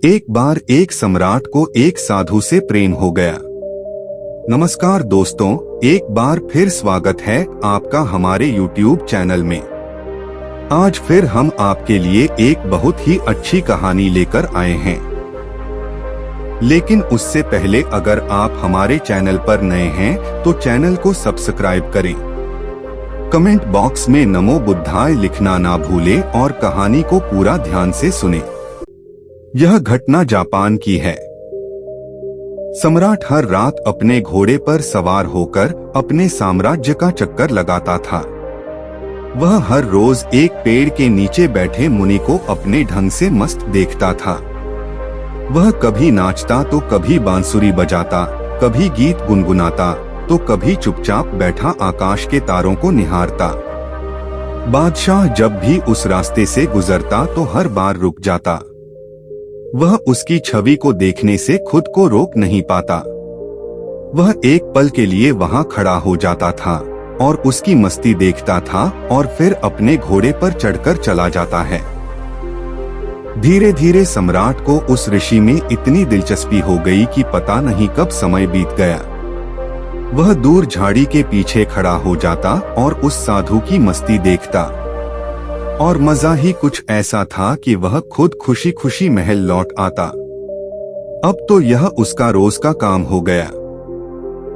एक बार एक सम्राट को एक साधु से प्रेम हो गया। नमस्कार दोस्तों, एक बार फिर स्वागत है आपका हमारे YouTube चैनल में। आज फिर हम आपके लिए एक बहुत ही अच्छी कहानी लेकर आए हैं। लेकिन उससे पहले अगर आप हमारे चैनल पर नए हैं तो चैनल को सब्सक्राइब करें। कमेंट बॉक्स में नमो बुद्धाय लिखना ना भूलें और कहानी को पूरा ध्यान से सुनें। यह घटना जापान की है। सम्राट हर रात अपने घोड़े पर सवार होकर अपने साम्राज्य का चक्कर लगाता था। वह हर रोज एक पेड़ के नीचे बैठे मुनि को अपने ढंग से मस्त देखता था। वह कभी नाचता तो कभी बांसुरी बजाता, कभी गीत गुनगुनाता तो कभी चुपचाप बैठा आकाश के तारों को निहारता। बादशाह जब भी उस रास्ते से गुजरता तो हर बार रुक जाता। वह उसकी छवि को देखने से खुद को रोक नहीं पाता। वह एक पल के लिए वहां खड़ा हो जाता था और उसकी मस्ती देखता था और फिर अपने घोड़े पर चढ़कर चला जाता है। धीरे धीरे सम्राट को उस ऋषि में इतनी दिलचस्पी हो गई कि पता नहीं कब समय बीत गया। वह दूर झाड़ी के पीछे खड़ा हो जाता और उस साधु की मस्ती देखता। और मजा ही कुछ ऐसा था कि वह खुद खुशी खुशी महल लौट आता। अब तो यह उसका रोज का काम हो गया।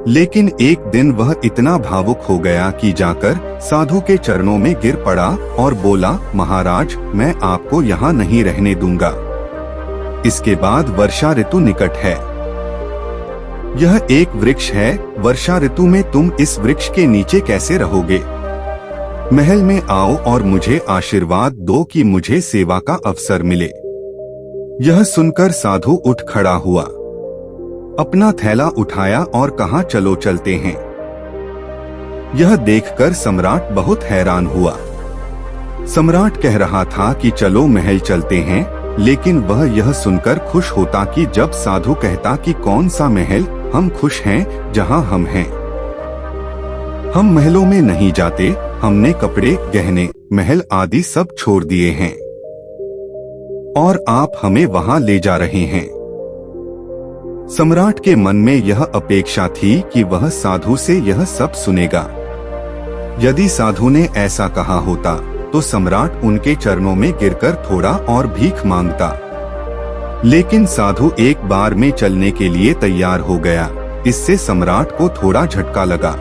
लेकिन एक दिन वह इतना भावुक हो गया कि जाकर साधु के चरणों में गिर पड़ा और बोला, महाराज, मैं आपको यहाँ नहीं रहने दूंगा। इसके बाद वर्षा ऋतु निकट है। यह एक वृक्ष है। वर्षा ऋतु में तुम इस वृक्ष के नीचे कैसे रहोगे? महल में आओ और मुझे आशीर्वाद दो कि मुझे सेवा का अवसर मिले। यह सुनकर साधु उठ खड़ा हुआ, अपना थैला उठाया और कहा, चलो चलते हैं। यह देखकर सम्राट बहुत हैरान हुआ। सम्राट कह रहा था कि चलो महल चलते हैं, लेकिन वह यह सुनकर खुश होता कि जब साधु कहता कि कौन सा महल, हम खुश हैं जहां हम हैं। हम महलों में नहीं जाते, हमने कपड़े, गहने, महल आदि सब छोड़ दिए हैं और आप हमें वहां ले जा रहे हैं। सम्राट के मन में यह अपेक्षा थी कि वह साधु से यह सब सुनेगा। यदि साधु ने ऐसा कहा होता तो सम्राट उनके चरणों में गिरकर थोड़ा और भीख मांगता। लेकिन साधु एक बार में चलने के लिए तैयार हो गया। इससे सम्राट को थोड़ा झटका लगा।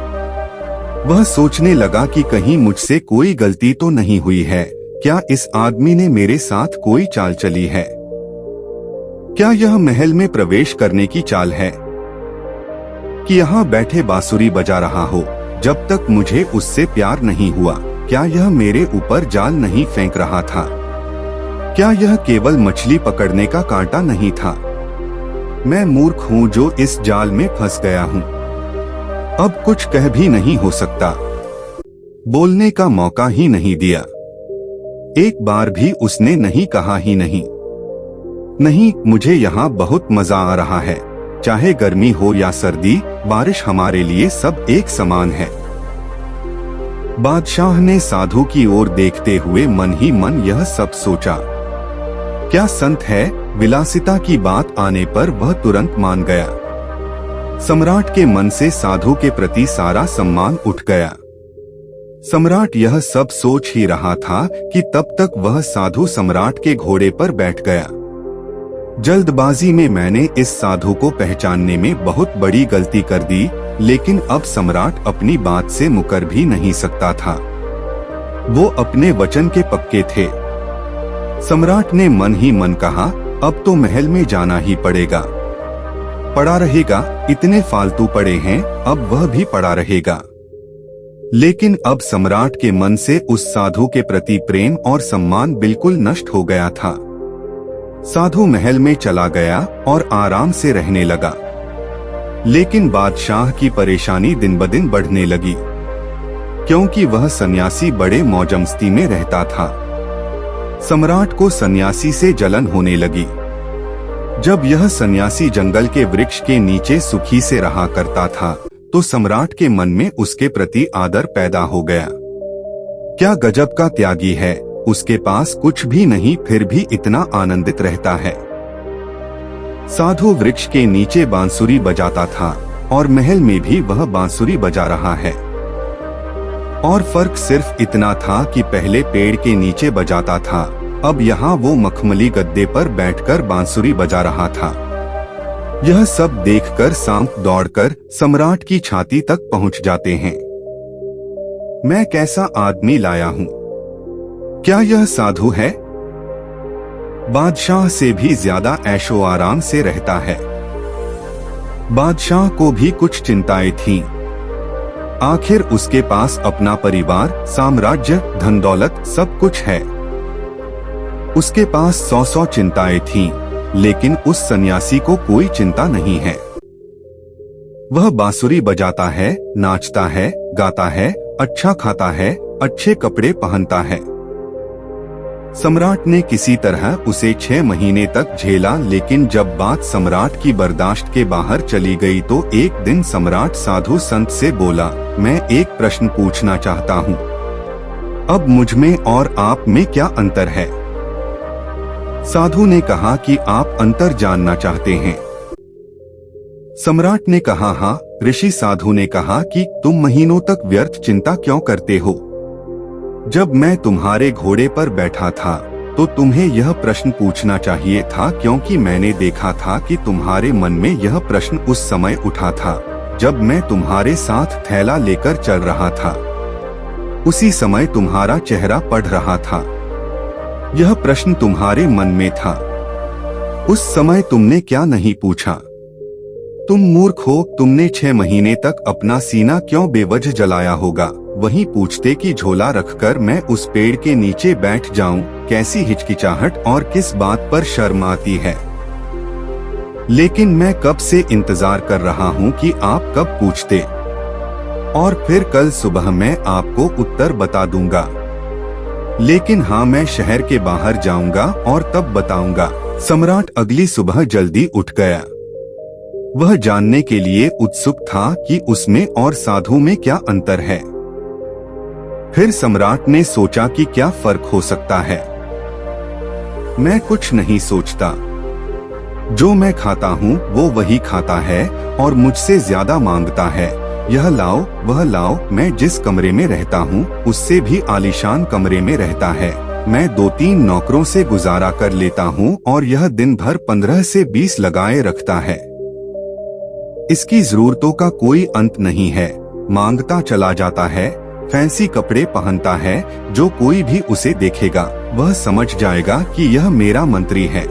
वह सोचने लगा कि कहीं मुझसे कोई गलती तो नहीं हुई है। क्या इस आदमी ने मेरे साथ कोई चाल चली है? क्या यह महल में प्रवेश करने की चाल है कि यहाँ बैठे बांसुरी बजा रहा हो जब तक मुझे उससे प्यार नहीं हुआ? क्या यह मेरे ऊपर जाल नहीं फेंक रहा था? क्या यह केवल मछली पकड़ने का कांटा नहीं था? मैं मूर्ख हूँ जो इस जाल में फंस गया हूँ। अब कुछ कह भी नहीं हो सकता। बोलने का मौका ही नहीं दिया। एक बार भी उसने नहीं कहा ही नहीं। नहीं, मुझे यहाँ बहुत मजा आ रहा है। चाहे गर्मी हो या सर्दी, बारिश हमारे लिए सब एक समान है। बादशाह ने साधु की ओर देखते हुए मन ही मन यह सब सोचा। क्या संत है? विलासिता की बात आने पर वह तुरंत मान गया। सम्राट के मन से साधु के प्रति सारा सम्मान उठ गया। सम्राट यह सब सोच ही रहा था कि तब तक वह साधु सम्राट के घोड़े पर बैठ गया। जल्दबाजी में मैंने इस साधु को पहचानने में बहुत बड़ी गलती कर दी, लेकिन अब सम्राट अपनी बात से मुकर भी नहीं सकता था। वो अपने वचन के पक्के थे। सम्राट ने मन ही मन कहा, अब तो महल में जाना ही पड़ेगा। पड़ा रहेगा, इतने फालतू पड़े हैं, अब वह भी पड़ा रहेगा। लेकिन अब सम्राट के मन से उस साधु के प्रति प्रेम और सम्मान बिल्कुल नष्ट हो गया था। साधु महल में चला गया और आराम से रहने लगा। लेकिन बादशाह की परेशानी दिन ब दिन बढ़ने लगी, क्योंकि वह सन्यासी बड़े मौजमस्ती में रहता था। सम्राट को सन्यासी से जलन होने लगी। जब यह सन्यासी जंगल के वृक्ष के नीचे सुखी से रहा करता था तो सम्राट के मन में उसके प्रति आदर पैदा हो गया। क्या गजब का त्यागी है, उसके पास कुछ भी नहीं फिर भी इतना आनंदित रहता है। साधु वृक्ष के नीचे बांसुरी बजाता था और महल में भी वह बांसुरी बजा रहा है। और फर्क सिर्फ इतना था कि पहले पेड़ के नीचे बजाता था, अब यहाँ वो मखमली गद्दे पर बैठकर बांसुरी बजा रहा था। यह सब देखकर सांप दौड़कर सम्राट की छाती तक पहुंच जाते हैं। मैं कैसा आदमी लाया हूँ? क्या यह साधु है? बादशाह से भी ज्यादा ऐशो आराम से रहता है। बादशाह को भी कुछ चिंताएं थीं। आखिर उसके पास अपना परिवार, साम्राज्य, धन दौलत सब कुछ है। उसके पास 100 चिंताएं थीं, लेकिन उस सन्यासी को कोई चिंता नहीं है। वह बांसुरी बजाता है, नाचता है, गाता है, अच्छा खाता है, अच्छे कपड़े पहनता है। सम्राट ने किसी तरह उसे 6 महीने तक झेला, लेकिन जब बात सम्राट की बर्दाश्त के बाहर चली गई तो एक दिन सम्राट साधु संत से बोला, मैं एक प्रश्न पूछना चाहता हूँ। अब मुझ में और आप में क्या अंतर है? साधु ने कहा कि आप अंतर जानना चाहते हैं। सम्राट ने कहा, हाँ। ऋषि साधु ने कहा कि तुम महीनों तक व्यर्थ चिंता क्यों करते हो? जब मैं तुम्हारे घोड़े पर बैठा था तो तुम्हें यह प्रश्न पूछना चाहिए था, क्योंकि मैंने देखा था कि तुम्हारे मन में यह प्रश्न उस समय उठा था जब मैं तुम्हारे साथ थैला लेकर चल रहा था। उसी समय तुम्हारा चेहरा पढ़ रहा था। यह प्रश्न तुम्हारे मन में था। उस समय तुमने क्या नहीं पूछा? तुम मूर्ख हो। तुमने 6 महीने तक अपना सीना क्यों बेवजह जलाया होगा? वहीं पूछते कि झोला रखकर मैं उस पेड़ के नीचे बैठ जाऊं, कैसी हिचकिचाहट और किस बात पर शर्म आती है। लेकिन मैं कब से इंतजार कर रहा हूं कि आप कब पूछते, और फिर कल सुबह मैं आपको उत्तर बता दूंगा। लेकिन हाँ, मैं शहर के बाहर जाऊंगा और तब बताऊंगा। सम्राट अगली सुबह जल्दी उठ गया। वह जानने के लिए उत्सुक था कि उसमें और साधु में क्या अंतर है। फिर सम्राट ने सोचा कि क्या फर्क हो सकता है। मैं कुछ नहीं सोचता। जो मैं खाता हूँ वो वही खाता है और मुझसे ज्यादा मांगता है। यह लाओ, वह लाओ। मैं जिस कमरे में रहता हूँ उससे भी आलीशान कमरे में रहता है। मैं 2-3 नौकरों से गुजारा कर लेता हूँ और यह दिन भर 15 से 20 लगाए रखता है। इसकी जरूरतों का कोई अंत नहीं है। मांगता चला जाता है, फैंसी कपड़े पहनता है। जो कोई भी उसे देखेगा वह समझ जाएगा कि यह मेरा मंत्री है।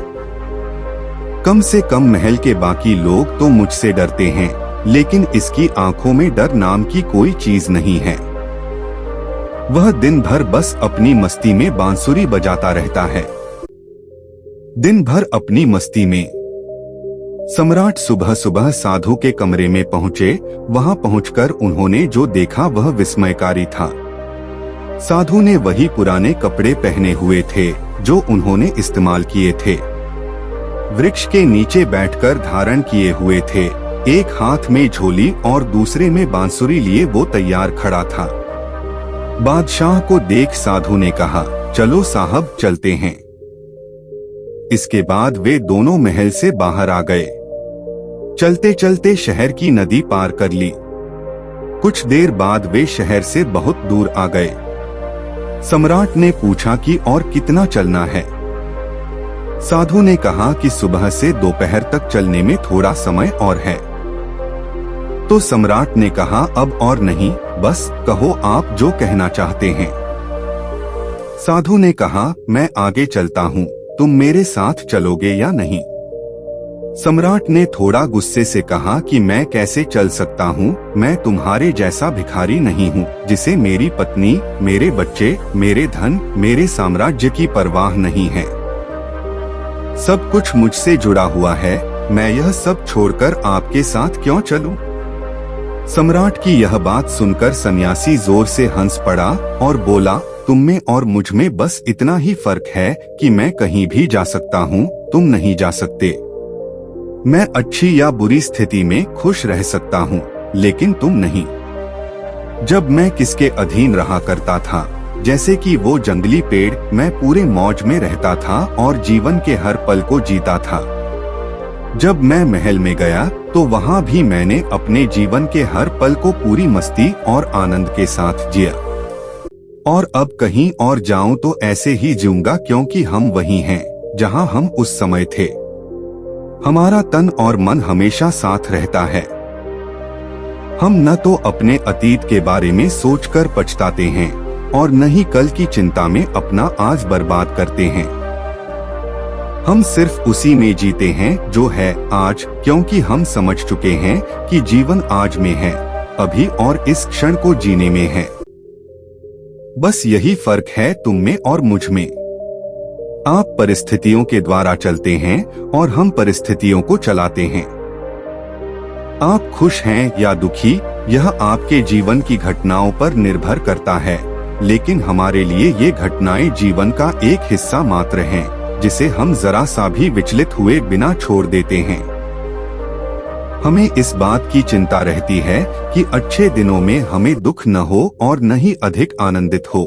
कम से कम महल के बाकी लोग तो मुझसे डरते हैं, लेकिन इसकी आंखों में डर नाम की कोई चीज नहीं है। वह दिन भर बस अपनी मस्ती में बांसुरी बजाता रहता है। दिन भर अपनी मस्ती में। सम्राट सुबह सुबह साधु के कमरे में पहुंचे। वहां पहुंचकर उन्होंने जो देखा वह विस्मयकारी था। साधु ने वही पुराने कपड़े पहने हुए थे जो उन्होंने इस्तेमाल किए थे। वृक्ष के नीचे बैठकर धारण किए हुए थे। एक हाथ में झोली और दूसरे में बांसुरी लिए वो तैयार खड़ा था। बादशाह को देख साधु ने कहा, चलो साहब चलते हैं। इसके बाद वे दोनों महल से बाहर आ गए। चलते चलते शहर की नदी पार कर ली। कुछ देर बाद वे शहर से बहुत दूर आ गए। सम्राट ने पूछा कि और कितना चलना है। साधु ने कहा कि सुबह से दोपहर तक चलने में थोड़ा समय और है। तो सम्राट ने कहा, अब और नहीं, बस कहो आप जो कहना चाहते हैं। साधु ने कहा, मैं आगे चलता हूँ, तुम मेरे साथ चलोगे या नहीं? सम्राट ने थोड़ा गुस्से से कहा कि मैं कैसे चल सकता हूँ? मैं तुम्हारे जैसा भिखारी नहीं हूँ जिसे मेरी पत्नी, मेरे बच्चे, मेरे धन, मेरे साम्राज्य की परवाह नहीं है। सब कुछ मुझसे जुड़ा हुआ है। मैं यह सब छोड़कर आपके साथ क्यों चलूं? सम्राट की यह बात सुनकर सन्यासी जोर से हंस पड़ा और बोला, तुम में और मुझ में बस इतना ही फर्क है कि मैं कहीं भी जा सकता हूँ, तुम नहीं जा सकते। मैं अच्छी या बुरी स्थिति में खुश रह सकता हूँ, लेकिन तुम नहीं। जब मैं किसके अधीन रहा करता था, जैसे कि वो जंगली पेड़, मैं पूरे मौज में रहता था और जीवन के हर पल को जीता था। जब मैं महल में गया तो वहाँ भी मैंने अपने जीवन के हर पल को पूरी मस्ती और आनंद के साथ जिया। और अब कहीं और जाऊं तो ऐसे ही जीऊंगा, क्योंकि हम वही हैं जहां हम उस समय थे। हमारा तन और मन हमेशा साथ रहता है। हम न तो अपने अतीत के बारे में सोचकर पछताते हैं और न ही कल की चिंता में अपना आज बर्बाद करते हैं। हम सिर्फ उसी में जीते हैं जो है आज, क्योंकि हम समझ चुके हैं कि जीवन आज में है, अभी और इस क्षण को जीने में है। बस यही फर्क है तुम में और मुझ में। आप परिस्थितियों के द्वारा चलते हैं और हम परिस्थितियों को चलाते हैं। आप खुश हैं या दुखी, यह आपके जीवन की घटनाओं पर निर्भर करता है, लेकिन हमारे लिए ये घटनाएं जीवन का एक हिस्सा मात्र हैं, जिसे हम जरा सा भी विचलित हुए बिना छोड़ देते हैं। हमें इस बात की चिंता रहती है कि अच्छे दिनों में हमें दुख न हो और न ही अधिक आनंदित हो।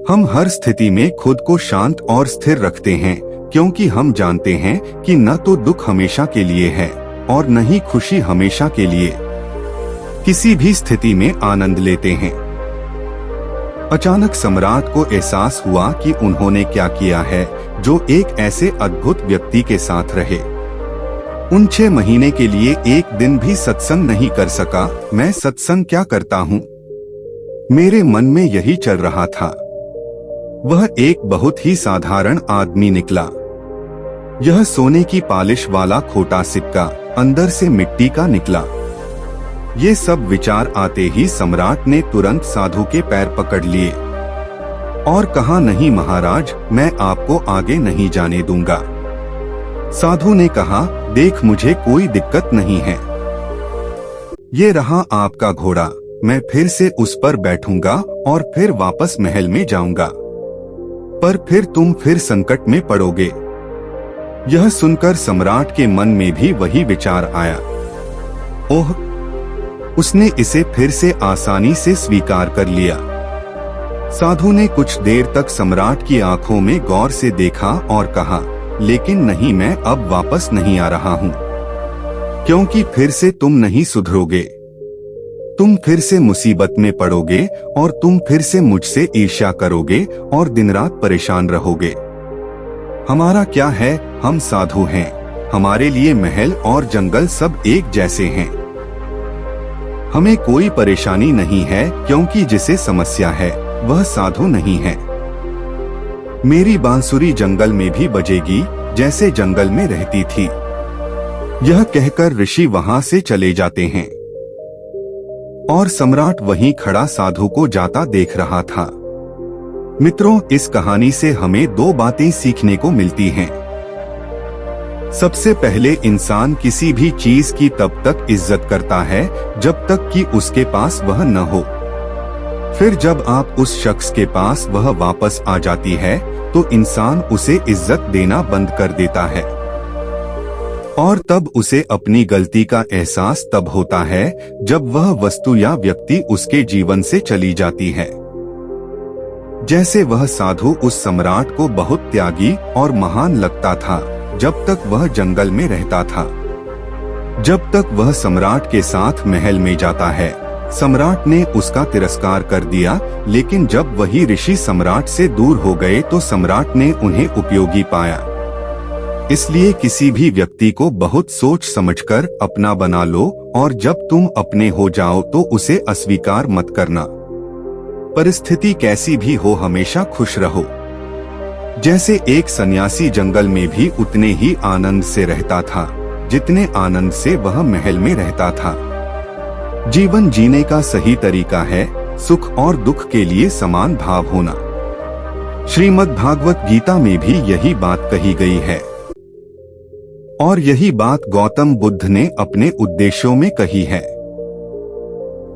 हम हर स्थिति में खुद को शांत और स्थिर रखते हैं, क्योंकि हम जानते हैं कि न तो दुख हमेशा के लिए है और न ही खुशी हमेशा के लिए। किसी भी स्थिति में आनंद लेते हैं। अचानक सम्राट को एहसास हुआ कि उन्होंने क्या किया है जो एक ऐसे अद्भुत व्यक्ति के साथ रहे। उन 6 महीने के लिए एक दिन भी सत्संग नहीं कर सका। मैं सत्संग क्या करता हूँ, मेरे मन में यही चल रहा था। वह एक बहुत ही साधारण आदमी निकला। यह सोने की पॉलिश वाला खोटा सिक्का अंदर से मिट्टी का निकला। ये सब विचार आते ही सम्राट ने तुरंत साधु के पैर पकड़ लिए और कहा, नहीं महाराज, मैं आपको आगे नहीं जाने दूंगा। साधु ने कहा, देख, मुझे कोई दिक्कत नहीं है। ये रहा आपका घोड़ा, मैं फिर से उस पर बैठूंगा और फिर वापस महल में जाऊंगा, पर फिर तुम फिर संकट में पड़ोगे। यह सुनकर सम्राट के मन में भी वही विचार आया। ओह, उसने इसे फिर से आसानी से स्वीकार कर लिया। साधु ने कुछ देर तक सम्राट की आंखों में गौर से देखा और कहा, लेकिन नहीं, मैं अब वापस नहीं आ रहा हूँ, क्योंकि फिर से तुम नहीं सुधरोगे। तुम फिर से मुसीबत में पड़ोगे और तुम फिर से मुझसे ईर्ष्या करोगे और दिन रात परेशान रहोगे। हमारा क्या है, हम साधु हैं, हमारे लिए महल और जंगल सब एक जैसे हैं। हमें कोई परेशानी नहीं है, क्योंकि जिसे समस्या है वह साधु नहीं है। मेरी बांसुरी जंगल में भी बजेगी जैसे जंगल में रहती थी। यह कहकर ऋषि वहां से चले जाते हैं और सम्राट वहीं खड़ा साधु को जाता देख रहा था। मित्रों, इस कहानी से हमें 2 बातें सीखने को मिलती हैं। सबसे पहले, इंसान किसी भी चीज की तब तक इज्जत करता है जब तक कि उसके पास वह न हो। फिर जब आप उस शख्स के पास वह वापस आ जाती है तो इंसान उसे इज्जत देना बंद कर देता है, और तब उसे अपनी गलती का एहसास तब होता है जब वह वस्तु या व्यक्ति उसके जीवन से चली जाती है। जैसे वह साधु उस सम्राट को बहुत त्यागी और महान लगता था जब तक वह जंगल में रहता था। जब तक वह सम्राट के साथ महल में जाता है, सम्राट ने उसका तिरस्कार कर दिया, लेकिन जब वही ऋषि सम्राट से दूर हो गए तो सम्राट ने उन्हें उपयोगी पाया। इसलिए किसी भी व्यक्ति को बहुत सोच समझकर अपना बना लो, और जब तुम अपने हो जाओ तो उसे अस्वीकार मत करना। परिस्थिति कैसी भी हो, हमेशा खुश रहो। जैसे एक सन्यासी जंगल में भी उतने ही आनंद से रहता था जितने आनंद से वह महल में रहता था। जीवन जीने का सही तरीका है सुख और दुख के लिए समान भाव होना। श्रीमद् भागवत गीता में भी यही बात कही गई है, और यही बात गौतम बुद्ध ने अपने उपदेशों में कही है।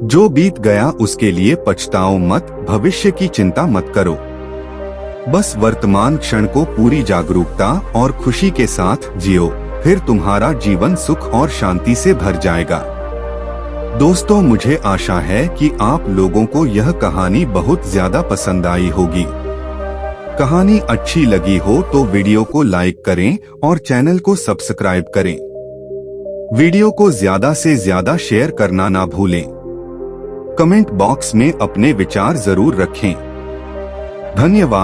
जो बीत गया उसके लिए पछताओ मत, भविष्य की चिंता मत करो। बस वर्तमान क्षण को पूरी जागरूकता और खुशी के साथ जियो, फिर तुम्हारा जीवन सुख और शांति से भर जाएगा। दोस्तों, मुझे आशा है कि आप लोगों को यह कहानी बहुत ज्यादा पसंद आई होगी। कहानी अच्छी लगी हो तो वीडियो को लाइक करें और चैनल को सब्सक्राइब करें। वीडियो को ज्यादा से ज्यादा शेयर करना ना भूलें। कमेंट बॉक्स में अपने विचार जरूर रखें। धन्यवाद।